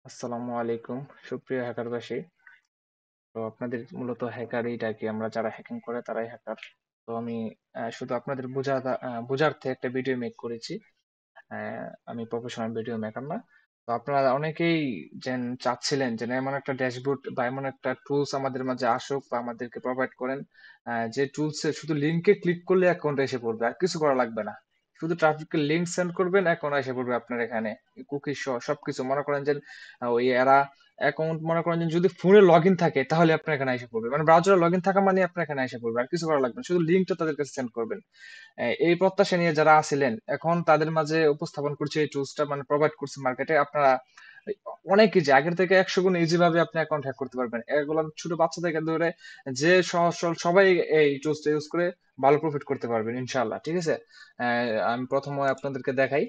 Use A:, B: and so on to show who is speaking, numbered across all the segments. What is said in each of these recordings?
A: আসসালামু আলাইকুম সুপ্রিয় হ্যাকারবাসী। তো আপনাদের মূলত হ্যাকার এইটাকে আমরা যারা হ্যাকিং করে তারাই হ্যাকার। তো আমি শুধু আপনাদের বোঝার্থে একটা ভিডিও মেক করেছি। আমি প্রফেশনাল ভিডিও মেকার না। তো আপনারা অনেকেই চাচ্ছিলেন যে এমন একটা ড্যাশবোর্ড বা এমন একটা টুলস আমাদের মাঝে আসুক বা আমাদেরকে প্রোভাইড করেন, যে টুলস এ শুধু লিংকে ক্লিক করলে অ্যাকাউন্ট এসে পড়বে আর কিছু করা লাগবে না। শুধু ট্রাফিকের লিংক সেন্ড করবেন, অ্যাকাউন্ট এসে পড়বে আপনার এখানে। কুকি সহ সবকিছু মনে করেন যে ওই এরা অ্যাকাউন্ট মনে করেন যে যদি ফোনে লগ ইন থাকে তাহলে আপনার এখানে এসে পড়বে, মানে ব্রাউজারে লগ ইন থাকা মানে আপনার এখানে এসে পড়বে আর কিছু করা লাগবে না, শুধু লিঙ্কটা তাদের কাছে সেন্ড করবেন। এই প্রত্যাশা নিয়ে যারা আছিলেন এখন তাদের মাঝে উপস্থাপন করছে এই টুলসটা, মানে প্রোভাইড করছে মার্কেটে। আপনারা অনেক ইজি, আগের থেকে 100 গুণ ইজি ভাবে আপনি অ্যাকাউন্ট হ্যাক করতে পারবেন। এগুলো ছোট বাচ্চা থেকে ধরে যে সহজ সরল সবাই এই টুলসটা ইউজ করে ভালো প্রফিট করতে পারবেন ইনশাআল্লাহ। ঠিক আছে? আমি প্রথমে আপনাদেরকে দেখাই।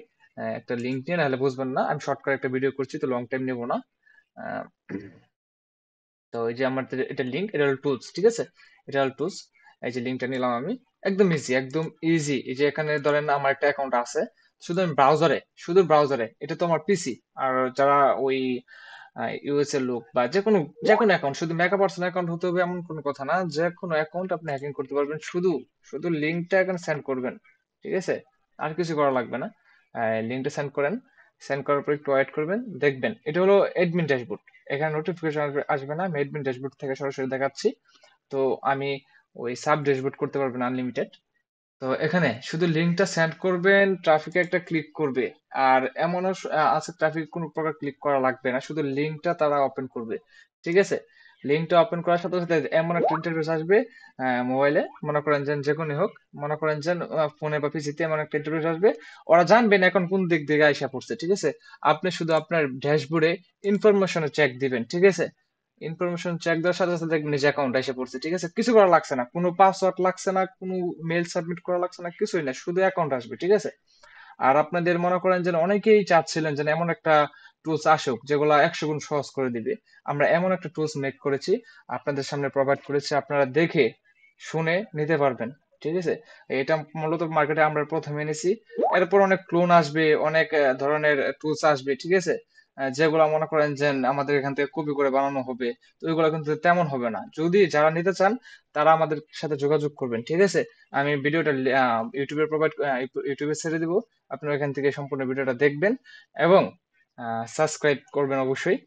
A: একটা লিঙ্ক নিয়ে, নাহলে বুঝবেন না। আমি শর্ট করে একটা ভিডিও করছি, তো লং টাইম নেব না। আহ, তো এই যে আমাদের এটা লিঙ্ক, এটা হলো টুলস। ঠিক আছে? এটা হলো টুলস। এই যে লিঙ্কটা নিলাম আমি। একদম ইজি, একদম ইজি। এই যে এখানে ধরেন আমার একটা অ্যাকাউন্ট আছে, শুধু আমি ব্রাউজারে, শুধু ব্রাউজারে, এটা তো আমার পিসি। আর যারা ওই ইউএস এর লোক বা যে কোনো অ্যাকাউন্ট, শুধু মেগা পার্সোনাল অ্যাকাউন্ট হতে হবে এমন কোনো কথা না, যে কোনো অ্যাকাউন্ট আপনি হ্যাকিং করতে পারবেন। শুধু শুধু লিঙ্কটা এখানে সেন্ড করবেন। ঠিক আছে? আর কিছু করা লাগবে না। লিঙ্কটা সেন্ড করেন। সেন্ড করার পর একটু ওয়েট করবেন, দেখবেন এটা হলো অ্যাডমিন ড্যাশবোর্ড। এখানে নোটিফিকেশন আসবে না, আমি অ্যাডমিন ড্যাশবোর্ড থেকে সরাসরি দেখাচ্ছি। তো আমি ওই সাব ড্যাশবোর্ড করতে পারবেন আনলিমিটেড। তো এখানে শুধু লিঙ্কটা সেন্ড করবেন, ট্রাফিকে একটা ক্লিক করবে। আর এমনও আছে ট্রাফিক কোনো প্রকার ক্লিক করা লাগবে না, শুধু লিঙ্কটা তারা ওপেন করবে। ঠিক আছে? লিঙ্কটা ওপেন করার সাথে সাথে এমন একটা ইন্টারফেস আসবে মোবাইলে, মনে করেন যে কোনো হোক, মনে করেন যে ফোনে বা পিসিতে এমন একটা ইন্টারফেস আসবে। ওরা জানবেন এখন কোন দিক থেকে আইসা পড়ছে। ঠিক আছে? আপনি শুধু আপনার ড্যাশবোর্ডে ইনফরমেশনে চেক দিবেন। ঠিক আছে? ইনফরমেশন চেক দেওয়ার সাথে সাথে দেখবেন যে অ্যাকাউন্ট এসে পড়ছে। ঠিক আছে? কিছু করা লাগছে না, কোনো পাসওয়ার্ড লাগছে না, কোনো মেল সাবমিট করা লাগছে না, কিছুই না, শুধু অ্যাকাউন্ট আসবে। ঠিক আছে? আর আপনাদের মনে করেন যে অনেকেই চাচ্ছিলেন যে এমন একটা টুলস আসুক যেগুলো 100 গুণ সহজ করে দিবে। আমরা এমন একটা টুলস মেক করেছি, আপনাদের সামনে প্রোভাইড করেছি, আপনারা দেখে শুনে নিতে পারবেন। ঠিক আছে? এটা মূলত মার্কেটে আমরা প্রথমে এনেছি। এরপর অনেক ক্লোন আসবে, অনেক ধরনের টুলস আসবে। ঠিক আছে? যেগুলো মনে করেন যে আমাদের এখান থেকে কপি করে বানানো হবে। তো ওইগুলো কিন্তু তেমন হবে না। যদি যারা নিতে চান তারা আমাদের সাথে যোগাযোগ করবেন। ঠিক আছে? আমি ভিডিওটা ইউটিউবে ছেড়ে দিব। আপনারা এখান থেকে সম্পূর্ণ ভিডিওটা দেখবেন এবং সাবস্ক্রাইব করবেন অবশ্যই।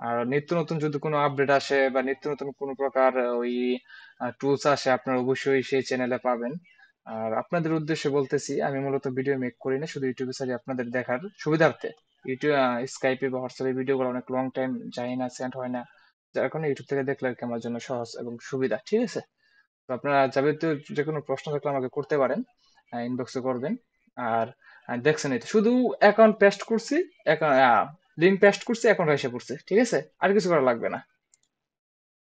A: আর নিত্য নতুন যদি কোনো আপডেট আসে বা নিত্য নতুন কোনো প্রকার ওই টুলস আসে, আপনারা অবশ্যই সেই চ্যানেলে পাবেন। আর আপনাদের উদ্দেশ্যে বলতেছি, আমি মূলত ভিডিও মেক করি না, শুধু ইউটিউবে ছাড়ি আপনাদের দেখার সুবিধার্থে। ইউটিউব, স্কাইপে বা হোয়াটসঅ্যাপে ভিডিওগুলো অনেক লং টাইম যায় না, সেন্ড হয় না। যার কারণে ইউটিউব থেকে দেখলে আর কি আমার জন্য সহজ এবং সুবিধা। ঠিক আছে? তো আপনারা যাবতীয় যে কোনো প্রশ্ন থাকলে আমাকে করতে পারেন, ইনবক্সে করবেন। আর দেখছেন এই তো, শুধু অ্যাকাউন্ট পেস্ট করছি, লিঙ্ক পেস্ট করছি, অ্যাকাউন্ট এসে পড়ছে। ঠিক আছে? আর কিছু করা লাগবে না।